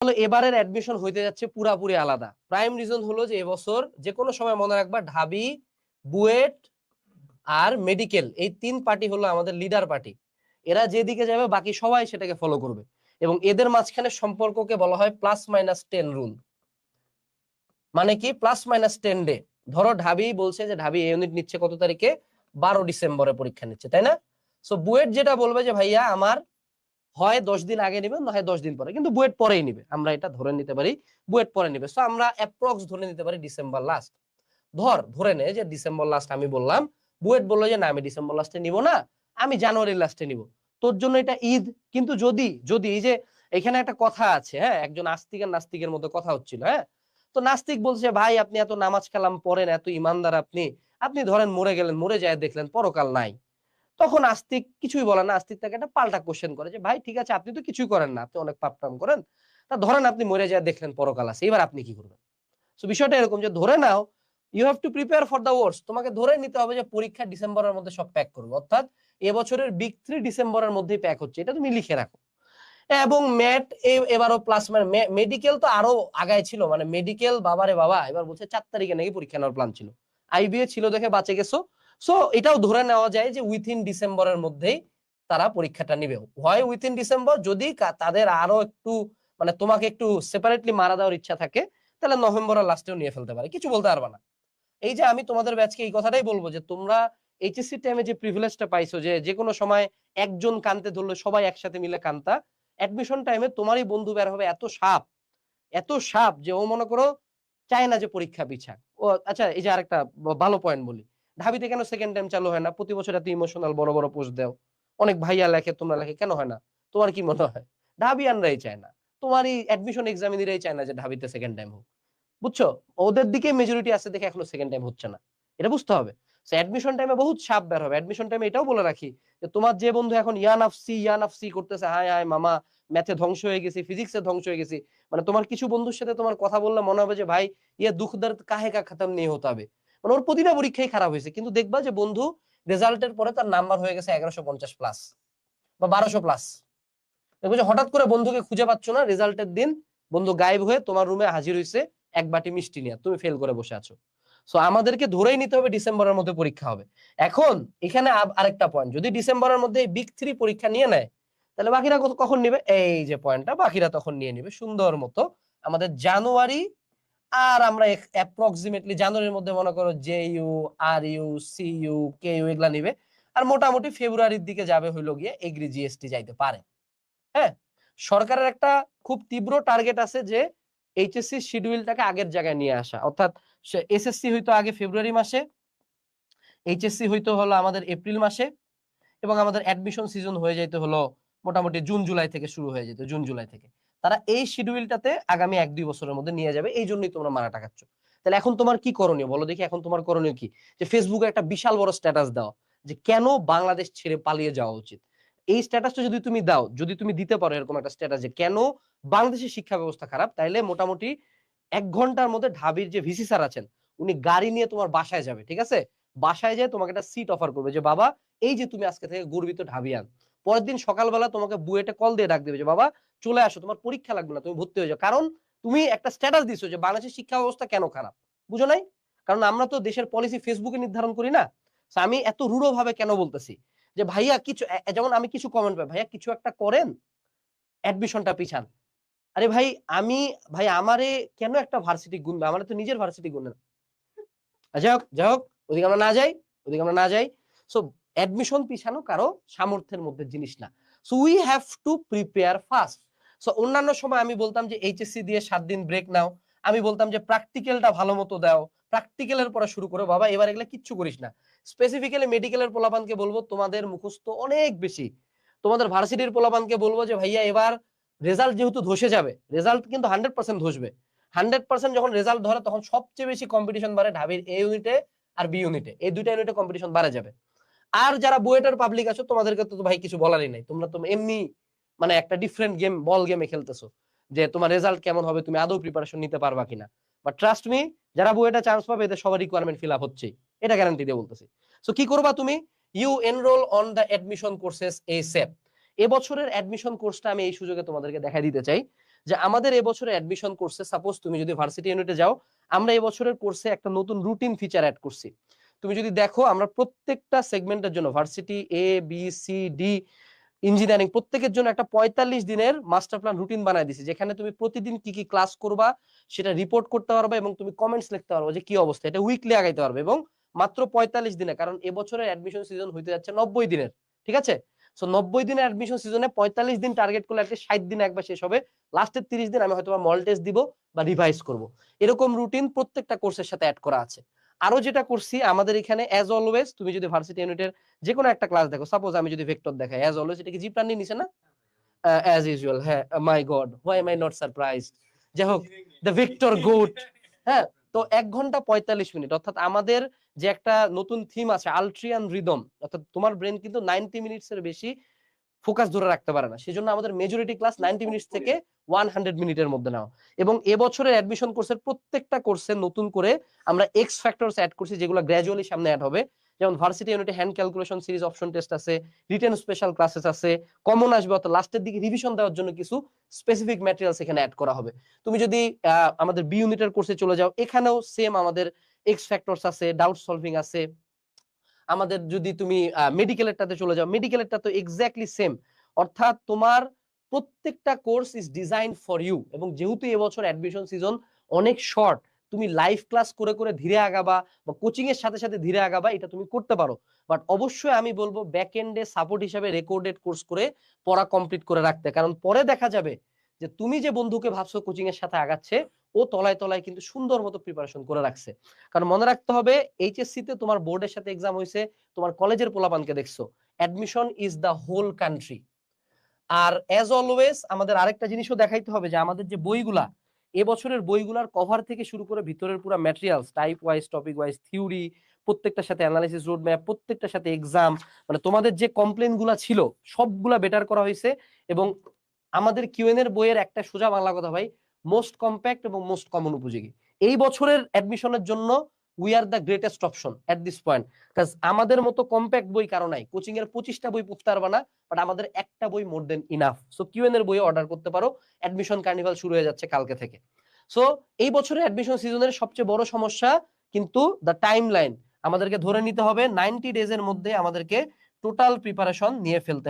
হলো এবারের অ্যাডমিশন হইতে যাচ্ছে পুরাপুরি আলাদা। প্রাইম রিজন হলো যে এবছর যে কোনো সময় মনে রাখবা ঢাবি, বুয়েট আর মেডিকেল এই তিন পার্টি হলো আমাদের লিডার পার্টি। এরা যেদিকে যাবে বাকি সবাই সেটাকে ফলো করবে এবং এদের মাঝখানে সম্পর্ককে বলা হয় +-10 রুল। মানে কি +-10 ডে। ধরো ঢাবি বলছে যে ঢাবি ইউনিট নিচ্ছে কত তারিখে, 12 ডিসেম্বরে পরীক্ষা নিচ্ছে, তাই না? সো বুয়েট যেটা বলবে যে ভাইয়া আমার হয় 10 দিন আগে নিবে না হয় 10 দিন পরে, কিন্তু বুয়েট পরেই নিবে, আমরা এটা ধরে নিতে পারি বুয়েট পরে নিবে। সো আমরা অ্যাপ্রক্স ধরে নিতে পারি ডিসেম্বর লাস্ট। ধরে নে যে ডিসেম্বর লাস্ট আমি বললাম, বুয়েট বললো যে না আমি ডিসেম্বর লাস্টে নিব না, আমি জানুয়ারি লাস্টে নিব। তোর জন্য এটা ঈদ। কিন্তু যদি যদি এই যে এখানে একটা কথা আছে, হ্যাঁ, একজন আস্তিক আর নাস্তিকের মধ্যে কথা হচ্ছিল, হ্যাঁ। তো নাস্তিক বলছে ভাই আপনি এত নামাজ কালাম পড়েন, এত ইমানদার আপনি, আপনি ধরেন মরে গেলেন, মরে যায় দেখলেন পরকাল নাই। তখন আস্তিক কিছুই বলে না, আস্তিক তাকে একটা পাল্টা কোশ্চেন করে যে ভাই ঠিক আছে আপনি তো কিছুই করেন না, আপনি অনেক পাপ টাম করেন, তা ধরেন আপনি মরে যায় দেখলেন পরকাল আছে, এবার আপনি কি করবেন? সো বিষয়টা এরকম যে ধরে নাও you have to prepare for the worst. তোমাকে ধরে নিতে হবে যে পরীক্ষা ডিসেম্বরের মধ্যে সব প্যাক করবে, অর্থাৎ এবছরের বিগ 3 ডিসেম্বরের মধ্যেই প্যাক হচ্ছে, এটা তুমি লিখে রাখো। এবং ম্যাট এবারও প্লাস, মানে মেডিকেল তো আরো আগায় ছিল, মানে মেডিকেল বাবারে বাবা এবার বলছে 4 তারিখে নাকি পরীক্ষা নেওয়ার প্ল্যান ছিল, আইবিএ ছিল দেখে বাঁচে গেছো। সো এটাও ধরে নেওয়া যায় যে উইথিন ডিসেম্বরের মধ্যেই তারা পরীক্ষাটা নিবে, হয় উইথিন ডিসেম্বর, যদি তাদের আরো একটু মানে তোমাকে একটু সেপারেটলি মারা দেওয়ার ইচ্ছা থাকে তাহলে নভেম্বরের লাস্টেও নিয়ে ফেলতে পারে, কিছু বলতে পারবা না। এই যে আমি তোমাদের ব্যাচকে এই কথাটাই বলবো যে তোমরা এইচএসসি টাইমে যে প্রিভিলেজটা পাইছো যে যে কোনো সময় একজন কানতে ধরলে সবাই একসাথে মিলে কানতা, অ্যাডমিশন টাইমে তোমারই বন্ধু বের হবে এত সাপ, এত সাপ যে ও মনে করো চায় না যে পরীক্ষা পিছাক। ও আচ্ছা, এই যে আরেকটা ভালো পয়েন্ট বলি, ঢাবিতে কেন সেকেন্ড টাইম চালু হয় না? প্রতি বছর এত ইমোশনাল বড় বড় পোস্ট দাও, অনেক ভাইয়া লেখে তোমরা লেখে, কেন হয় না? তোমার কি মনে হয়? ঢাবিয়ানরাই চায় না, তোমারই অ্যাডমিশন এক্সামিনারই চায় না যে ঢাবিতে সেকেন্ড টাইম হোক, বুঝছো? ওদের দিকে মেজরিটি আছে দেখে এখনো সেকেন্ড টাইম হচ্ছে না, এটা বুঝতে হবে। অ্যাডমিশন টাইমে বহুত সাপ বের হবে। অ্যাডমিশন টাইমে এটাও বলে রাখি যে তোমার যে বন্ধু এখন ইয়ানাফসি করতেছে, হায় হায় মামা ম্যাথে ধ্বংস হয়ে গেছি, ফিজিক্সে ধ্বংস হয়ে গেছি, মানে তোমার কিছু বন্ধুর সাথে তোমার কথা বললে মনে হবে যে ভাই ইয়ে দুঃখ দর্দ কাহে কা খতম নিয়ে হতে হবে, মানে ওর প্রতিটা পরীক্ষাই খারাপ হয়েছে, কিন্তু দেখবা যে বন্ধু রেজাল্টের পরে তার নাম্বার হয়ে গেছে 1150+ বা 1200+। দেখবো যে হঠাৎ করে বন্ধুকে খুঁজে পাচ্ছ না, রেজাল্টের দিন বন্ধু গায়েব হয়ে তোমার রুমে হাজির হয়েছে এক বাটি মিষ্টি নিয়ে, তুমি ফেল করে বসে আছো। সো আমাদেরকে ধরেই নিতে হবে ডিসেম্বরের মধ্যে পরীক্ষা হবে। এখন এখানে আরেকটা পয়েন্ট, যদি ডিসেম্বরের মধ্যে বিগ 3 পরীক্ষা নিয়ে নেয় তাহলে বাকিরা কখন নিবে? এই যে পয়েন্টটা, বাকিরা তখন নিয়ে নিবে সুন্দর মতো আমাদের জানুয়ারি। আর আমরা অ্যাপ্রক্সিমেটলি জানুয়ারির মধ্যে মনে করো JU RU CU KU এগুলা নিবে। আর মোটামুটি ফেব্রুয়ারির দিকে যাবে হইলো গিয়ে এগ্রি GST যাইতে পারে। হ্যাঁ, সরকারের একটা খুব তীব্র টার্গেট আছে যে এইচএসসি শিডিউলটাকে আগের জায়গায় নিয়ে আসা, অর্থাৎ এসএসসি হইতো আগে ফেব্রুয়ারি মাসে, এইচএসসি হইতো হলো আমাদের এপ্রিল মাসে, এবং আমাদের অ্যাডমিশন সিজন হয়ে যাইতে হলো মোটামুটি জুন জুলাই থেকে শুরু হয়ে যেত, জুন জুলাই থেকে। তারা এই শিডিউলটাতে আগামী 1-2 বছরের মধ্যে নিয়ে যাবে, এই জন্যই তোমরা মারা টাকাচ্ছ। তাহলে এখন তোমার কি করণীয় বলো দেখি? এখন তোমার করণীয় কি? যে ফেসবুকে একটা বিশাল বড় স্ট্যাটাস দাও যে কেন বাংলাদেশ ছেড়ে পালিয়ে যাওয়া উচিত। এই স্ট্যাটাসটা যদি তুমি দাও, যদি তুমি দিতে পারো এরকম একটা স্ট্যাটাস যে কেন বাংলাদেশের শিক্ষা ব্যবস্থা খারাপ, তাইলে মোটামুটি 1 ঘন্টার মধ্যে ঢাবির যে ভিসি স্যার আছেন উনি গাড়ি নিয়ে তোমার বাসায় যাবে, ঠিক আছে? বাসায় যেয়ে তোমাকে একটা সিট অফার করবে যে বাবা এই যে তুমি আজকে থেকে গর্বিত ঢাবিয়ান। পরের দিন সকালবেলা তোমাকে বুয়েটে কল দিয়ে ডাক দেবে যে বাবা চলে আসো, তোমার পরীক্ষা লাগবে না, তুমি ভর্তি হয়ে যাও, কারণ তুমি একটা স্ট্যাটাস দিছো যে বাংলাদেশের শিক্ষা ব্যবস্থা কেন খারাপ। বুঝো নাই? কারণ আমরা তো দেশের পলিসি ফেসবুকে নির্ধারণ করি না। আমি এত রূঢ় ভাবে কেন বলতেছি যে ভাইয়া কিছু, যেমন আমি কিছু কমেন্ট পাই, ভাইয়া কিছু একটা করেন অ্যাডমিশনটা পিছান। আরে ভাই আমি, ভাই আমারে কেন একটা ভার্সিটি গুনবে? আমার তো নিজের ভার্সিটি গুনে না। যাই হোক যাই হোক, ওদিকে আমরা না যাই, ওদিকে আমরা না যাই। সো অ্যাডমিশন পিছানো কারো সামর্থ্যের মধ্যে জিনিস না। So we have to prepare fast. So অন্যান্য সময় আমি বলতাম যে এইচএসসি দিয়ে 7 দিন ব্রেক নাও, আমি বলতাম যে প্র্যাকটিক্যালটা ভালো মতো দাও, প্র্যাকটিক্যালের পরে শুরু করো বাবা, এবার এগুলা কিচ্ছু করিস না। স্পেসিফিক্যালি মেডিকেলের পোলাপানকে বলবো তোমাদের মুখস্থ অনেক বেশি, তোমাদের ভার্সিটির পোলাপানকে বলবো যে ভাইয়া এবার রেজাল্ট যেহেতু ধসে যাবে, রেজাল্ট কিন্তু 100% ধসবে, 100% যখন রেজাল্ট ধরে তখন সবচেয়ে বেশি কম্পিটিশন বাড়ে ঢাবির এ ইউনিটে আর বি ইউনিটে, এই দুইটা ইউনিটে কম্পিটিশন বাড়ে যাবে। আর যারা বুয়েটের পাবলিক আছো তোমাদেরকে তো ভাই কিছু বলারই নাই, তোমরা তো এমনি মানে একটা ডিফারেন্ট গেম, বল গেমে খেলতেছো যে তোমার রেজাল্ট কেমন হবে, তুমি আদৌ প্রিপারেশন নিতে পারবা কিনা। বাট ট্রাস্ট মি, যারা বুয়েটে চান্স পাবে এদের সবার রিকোয়ারমেন্ট ফিল আপ হচ্ছেই, এটা গ্যারান্টি দিয়ে বলতেছি। সো কি করবা তুমি? You enroll on the admission courses ASAP. এবছরের অ্যাডমিশন কোর্সটা আমি এই সুযোগে তোমাদেরকে দেখাই দিতে চাই। যে আমাদের এবছরে অ্যাডমিশন কোর্সে, সাপোজ তুমি যদি ভার্সিটি ইউনিটে যাও, আমরা এবছরের কোর্সে একটা নতুন রুটিন ফিচার অ্যাড করছি। তুমি যদি দেখো, আমরা প্রত্যেকটা সেগমেন্টের জন্য, varsity A B C D, engineering, প্রত্যেকের জন্য একটা 45 দিনের মাস্টার প্ল্যান রুটিন বানাই দিছি, যেখানে তুমি প্রতিদিন কি কি ক্লাস করবা সেটা রিপোর্ট করতে পারবে এবং তুমি কমেন্টস লিখতে পারবে যে কি অবস্থা। এটা উইকলি আগাইতে পারবে এবং মাত্র 45 দিনে, কারণ এবছরের অ্যাডমিশন সিজন হইতে যাচ্ছে 90 দিনের। ঠিক আছে, সো 90 দিনের অ্যাডমিশন সিজনে 45 দিন টার্গেট করলে একটা 60 দিন একবার শেষ হবে। লাস্টের 30 দিন আমি হয়তো মল টেস্ট দিব বা রিভাইজ করব। এরকম রুটিন প্রত্যেকটা কোর্সের সাথে অ্যাড করা আছে। আরো যেটা করছি আমাদের এখানে, অ্যাজ অলওয়েজ তুমি যদি ভার্সিটি ইউনিটের যে কোনো একটা ক্লাস দেখো, সাপোজ আমি যদি ভেক্টর দেখাই, অ্যাজ অলওয়েজ এটা কি জি প্ল্যান নিছে না? অ্যাজ ইউজুয়াল, হ্যাঁ, my god, why am I not surprised. যাই হোক, দ্য ভিক্টর গোট। হ্যাঁ, তো 1 ঘন্টা 45 মিনিট, অর্থাৎ আমাদের যে একটা নতুন থিম আছে আলট্রিয়ান রিদম, অর্থাৎ তোমার ব্রেন কিন্তু 90 মিনিটস এর বেশি ফোকাস ধরে রাখতে পারে না। সেজন্য আমাদের মেজরিটি ক্লাস 90 মিনিটস থেকে 100 মিনিটের মধ্যে নেওয়া। এবং এবছরের অ্যাডমিশন কোর্সের প্রত্যেকটা কোর্সে নতুন করে আমরা এক্স ফ্যাক্টরস অ্যাড করছি, যেগুলো গ্র্যাজুয়ালি সামনে অ্যাড হবে। যেমন ভার্সিটি ইউনিটে hand calculation series option test আছে, রিটেন স্পেশাল ক্লাসেস আছে, কমন আসবে, অর্থাৎ লাস্টের দিকে রিভিশন দেওয়ার জন্য কিছু স্পেসিফিক ম্যাটেরিয়ালস এখানে অ্যাড করা হবে। তুমি যদি আমাদের বি ইউনিটের কোর্সে চলে যাও, এখানেও সেম আমাদের এক্স ফ্যাক্টরস আছে, ডাউট সলভিং আছে। আমাদের যদি তুমি মেডিকেলেরটাতে চলে যাও, মেডিকেলেরটা তো এক্স্যাক্টলি সেম। অর্থাৎ তোমার প্রত্যেকটা course is design for you. এবং যেহেতু এবছর অ্যাডমিশন সিজন অনেক শর্ট, তুমি লাইভ ক্লাস করে করে ধীরে আগাবা বা কোচিং এর সাথে সাথে ধীরে আগাবা, এটা তুমি করতে পারো। বাট অবশ্যই আমি বলবো ব্যাক এন্ডে সাপোর্ট হিসাবে রেকর্ডেড কোর্স করে পড়া কমপ্লিট করে রাখতে, কারণ পরে দেখা যাবে যে তুমি যে বন্ধুকে ভাবছো কোচিং এর সাথে আগাচ্ছে, ও তলায় তলায় কিন্তু সুন্দর মতো প্রিপারেশন করে রাখছে। কারণ মনে রাখতে হবে, এইচএসসি তে তোমার বোর্ডের সাথে এক্সাম হয়েছে, তোমার কলেজের পোলাপানকে দেখছো। Admission is the whole country. আর অ্যাজ অলওয়েজ আমাদের আরেকটা জিনিসও দেখাইতে হবে যে আমাদের যে বইগুলা, এবছরের বইগুলার কভার থেকে শুরু করে ভিতরের পুরো materials, type wise, topic wise, theory, প্রত্যেকটার সাথে অ্যানালাইসিস রোড ম্যাপ, প্রত্যেকটার সাথে এক্সাম, মানে তোমাদের যে কমপ্লেন গুলা ছিল সবগুলা বেটার করা হয়েছে। এবং আমাদের কিউএন এর বইয়ের একটা সোজা বাংলা কথা ভাই, মোস্ট কম্প্যাক্ট এবং মোস্ট কমন উপযোগী। এই বছরের অ্যাডমিশনের জন্য we are the greatest option at this point. কারণ আমাদের মতো কম্প্যাক্ট বই কারো নাই। কোচিং এর 25টা বই পড়তে পারবা না, বাট আমাদের একটা বই মোর দেন ইনাফ। সো কিউএন এর বই অর্ডার করতে পারো, অ্যাডমিশন কার্নিভাল শুরু হয়ে যাচ্ছে কালকে থেকে। সো এই বছরের অ্যাডমিশন সিজনের সবচেয়ে বড় সমস্যা কিন্তু দ্য টাইম লাইন। আমাদেরকে ধরে নিতে হবে 90 ডেজ এর মধ্যে আমাদেরকে টোটাল প্রিপারেশন নিয়ে ফেলতে হবে।